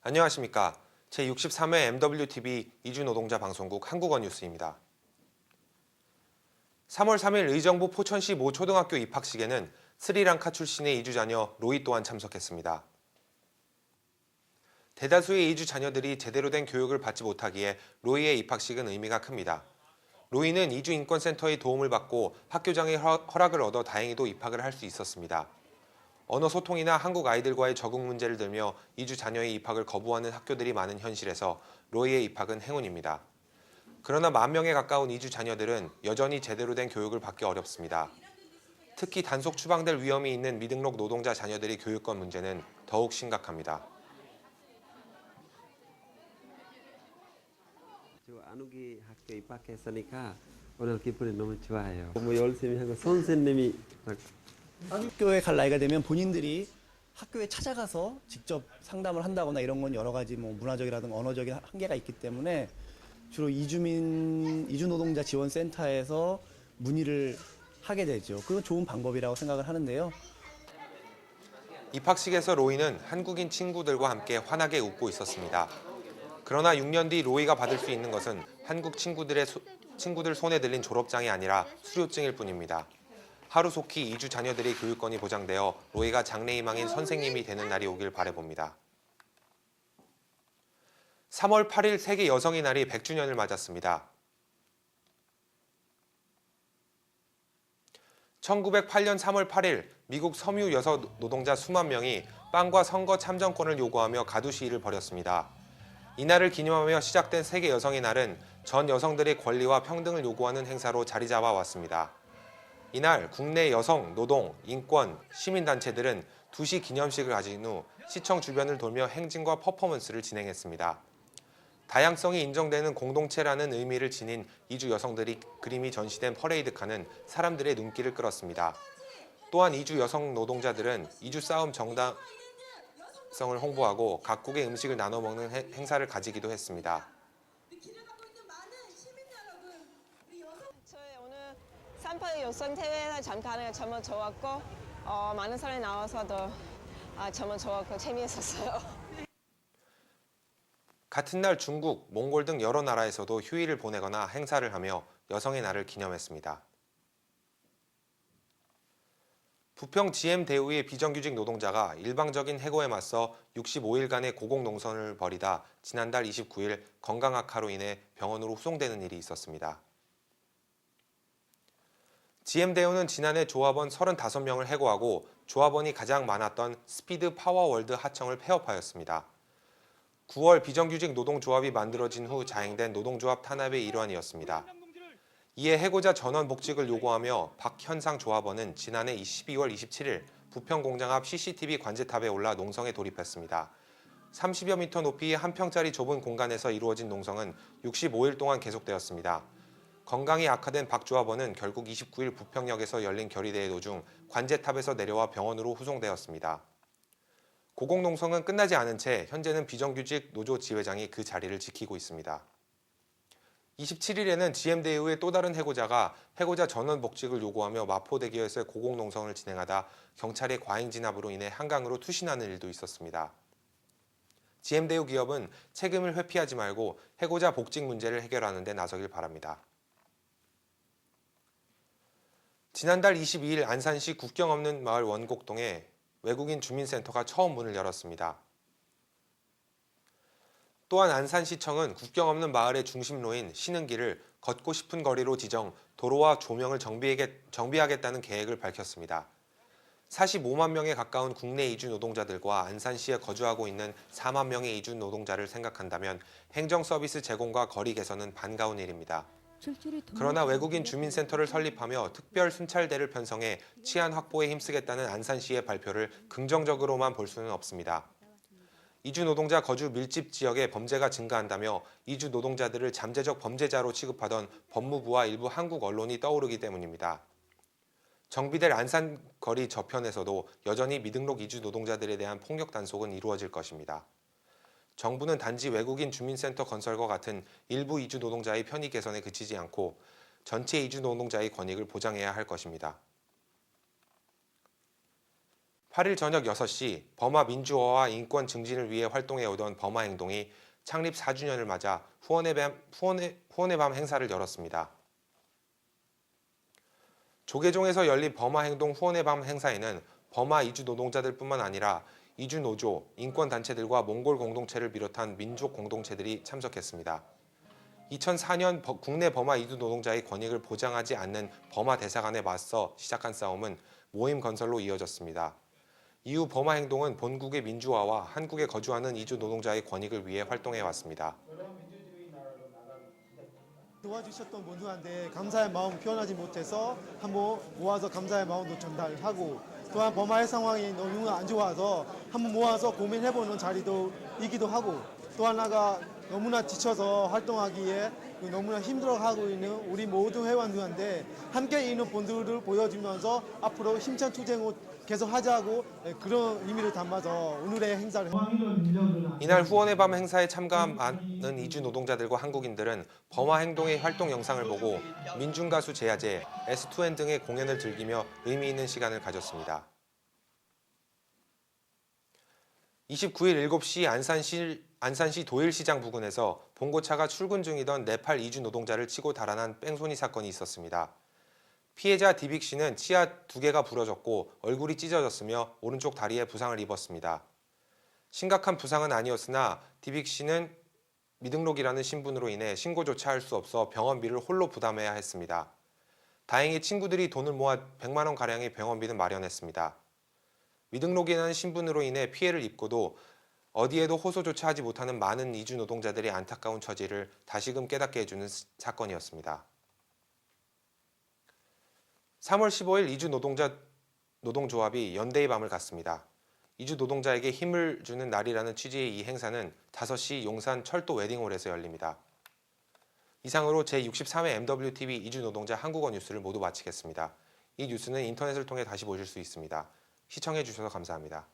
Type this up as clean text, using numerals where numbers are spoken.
안녕하십니까. 제63회 MWTV 이주노동자 방송국 한국어 뉴스입니다. 3월 3일 의정부 포천시 모 초등학교 입학식에는 스리랑카 출신의 이주 자녀 로이 또한 참석했습니다. 대다수의 이주 자녀들이 제대로 된 교육을 받지 못하기에 로이의 입학식은 의미가 큽니다. 로이는 이주인권센터의 도움을 받고 학교장의 허락을 얻어 다행히도 입학을 할 수 있었습니다. 언어 소통이나 한국 아이들과의 적응 문제를 들며 이주 자녀의 입학을 거부하는 학교들이 많은 현실에서 로이의 입학은 행운입니다. 그러나 10,000명에 가까운 이주 자녀들은 여전히 제대로 된 교육을 받기 어렵습니다. 특히 단속 추방될 위험이 있는 미등록 노동자 자녀들의 교육권 문제는 더욱 심각합니다. 안우기 학교 입학했으니까 오늘 기분이 너무 좋아요. 열심히 하고 선생님이 학교에 갈 나이가 되면 본인들이 학교에 찾아가서 직접 상담을 한다거나 이런 건 여러 가지 문화적이라든가 언어적인 한계가 있기 때문에 주로 이주노동자 지원센터에서 문의를 하게 되죠. 그건 좋은 방법이라고 생각을 하는데요. 입학식에서 로이는 한국인 친구들과 함께 환하게 웃고 있었습니다. 그러나 6년 뒤 로이가 받을 수 있는 것은 한국 친구들 손에 들린 졸업장이 아니라 수료증일 뿐입니다. 하루속히 이주 자녀들의 교육권이 보장되어 로이가 장래희망인 선생님이 되는 날이 오길 바라봅니다. 3월 8일 세계 여성의 날이 100주년을 맞았습니다. 1908년 3월 8일 미국 섬유 여성 노동자 수만 명이 빵과 선거 참정권을 요구하며 가두 시위를 벌였습니다. 이날을 기념하며 시작된 세계 여성의 날은 전 여성들의 권리와 평등을 요구하는 행사로 자리 잡아 왔습니다. 이날 국내 여성, 노동, 인권, 시민단체들은 2시 기념식을 가진 후 시청 주변을 돌며 행진과 퍼포먼스를 진행했습니다. 다양성이 인정되는 공동체라는 의미를 지닌 이주 여성들이 그림이 전시된 퍼레이드카는 사람들의 눈길을 끌었습니다. 또한 이주 여성 노동자들은 이주 싸움 정당성을 홍보하고 각국의 음식을 나눠 먹는 행사를 가지기도 했습니다. 산파 여성대회에 참가하는 게 정말 좋았고 많은 사람이 나와서도 정말 좋았고 재미있었어요. 같은 날 중국, 몽골 등 여러 나라에서도 휴일을 보내거나 행사를 하며 여성의 날을 기념했습니다. 부평 GM대우의 비정규직 노동자가 일방적인 해고에 맞서 65일간의 고공농성을 벌이다 지난달 29일 건강악화로 인해 병원으로 후송되는 일이 있었습니다. GM대우는 지난해 조합원 35명을 해고하고 조합원이 가장 많았던 스피드 파워월드 하청을 폐업하였습니다. 9월 비정규직 노동조합이 만들어진 후 자행된 노동조합 탄압의 일환이었습니다. 이에 해고자 전원 복직을 요구하며 박현상 조합원은 지난해 12월 27일 부평 공장 앞 CCTV 관제탑에 올라 농성에 돌입했습니다. 30여 미터 높이 한 평짜리 좁은 공간에서 이루어진 농성은 65일 동안 계속되었습니다. 건강이 악화된 박 조합원은 결국 29일 부평역에서 열린 결의대회 도중 관제탑에서 내려와 병원으로 후송되었습니다. 고공농성은 끝나지 않은 채 현재는 비정규직 노조 지회장이 그 자리를 지키고 있습니다. 27일에는 GM대우의 또 다른 해고자가 해고자 전원 복직을 요구하며 마포대교에서의 고공농성을 진행하다 경찰의 과잉 진압으로 인해 한강으로 투신하는 일도 있었습니다. GM대우 기업은 책임을 회피하지 말고 해고자 복직 문제를 해결하는 데 나서길 바랍니다. 지난달 22일 안산시 국경 없는 마을 원곡동에 외국인 주민센터가 처음 문을 열었습니다. 또한 안산시청은 국경 없는 마을의 중심로인 신흥길을 걷고 싶은 거리로 지정 도로와 조명을 정비하겠다는 계획을 밝혔습니다. 45만 명에 가까운 국내 이주 노동자들과 안산시에 거주하고 있는 4만 명의 이주 노동자를 생각한다면 행정 서비스 제공과 거리 개선은 반가운 일입니다. 그러나 외국인 주민센터를 설립하며 특별 순찰대를 편성해 치안 확보에 힘쓰겠다는 안산시의 발표를 긍정적으로만 볼 수는 없습니다. 이주 노동자 거주 밀집 지역에 범죄가 증가한다며 이주 노동자들을 잠재적 범죄자로 취급하던 법무부와 일부 한국 언론이 떠오르기 때문입니다. 정비될 안산 거리 저편에서도 여전히 미등록 이주 노동자들에 대한 폭력 단속은 이루어질 것입니다. 정부는 단지 외국인 주민센터 건설과 같은 일부 이주 노동자의 편의 개선에 그치지 않고 전체 이주 노동자의 권익을 보장해야 할 것입니다. 8일 저녁 6시 버마 민주화와 인권 증진을 위해 활동해오던 버마 행동이 창립 4주년을 맞아 후원의 밤 행사를 열었습니다. 조계종에서 열린 버마 행동 후원의 밤 행사에는 버마 이주 노동자들뿐만 아니라 이주 노조, 인권단체들과 몽골 공동체를 비롯한 민족 공동체들이 참석했습니다. 2004년 국내 버마 이주 노동자의 권익을 보장하지 않는 버마 대사관에 맞서 시작한 싸움은 모임 건설로 이어졌습니다. 이후 버마 행동은 본국의 민주화와 한국에 거주하는 이주 노동자의 권익을 위해 활동해 왔습니다. 도와주셨던 분들한테 감사의 마음 표현하지 못해서 한번 모아서 감사의 마음도 전달하고, 또한 버마의 상황이 너무 안 좋아서 한번 모아서 고민해보는 자리도 이기도 하고, 또 하나가 너무나 지쳐서 활동하기에 너무나 힘들어하고 있는 우리 모든 회원들한테 함께 있는 분들을 보여주면서 앞으로 힘찬 투쟁을 계속 하자고 그런 의미를 담아서 오늘의 행사를 했습니다. 이날 후원의 밤 행사에 참가하는 이주 노동자들과 한국인들은 버마 행동의 활동 영상을 보고 민중가수 제야제, S2N 등의 공연을 즐기며 의미 있는 시간을 가졌습니다. 29일 7시 안산시 도일시장 부근에서 봉고차가 출근 중이던 네팔 이주 노동자를 치고 달아난 뺑소니 사건이 있었습니다. 피해자 디빅 씨는 치아 2개가 부러졌고 얼굴이 찢어졌으며 오른쪽 다리에 부상을 입었습니다. 심각한 부상은 아니었으나 디빅 씨는 미등록이라는 신분으로 인해 신고조차 할 수 없어 병원비를 홀로 부담해야 했습니다. 다행히 친구들이 돈을 모아 100만 원 가량의 병원비는 마련했습니다. 미등록이라는 신분으로 인해 피해를 입고도 어디에도 호소조차 하지 못하는 많은 이주 노동자들의 안타까운 처지를 다시금 깨닫게 해주는 사건이었습니다. 3월 15일 이주 노동조합이 연대의 밤을 갔습니다. 이주 노동자에게 힘을 주는 날이라는 취지의 이 행사는 5시 용산 철도 웨딩홀에서 열립니다. 이상으로 제63회 MWTV 이주 노동자 한국어 뉴스를 모두 마치겠습니다. 이 뉴스는 인터넷을 통해 다시 보실 수 있습니다. 시청해 주셔서 감사합니다.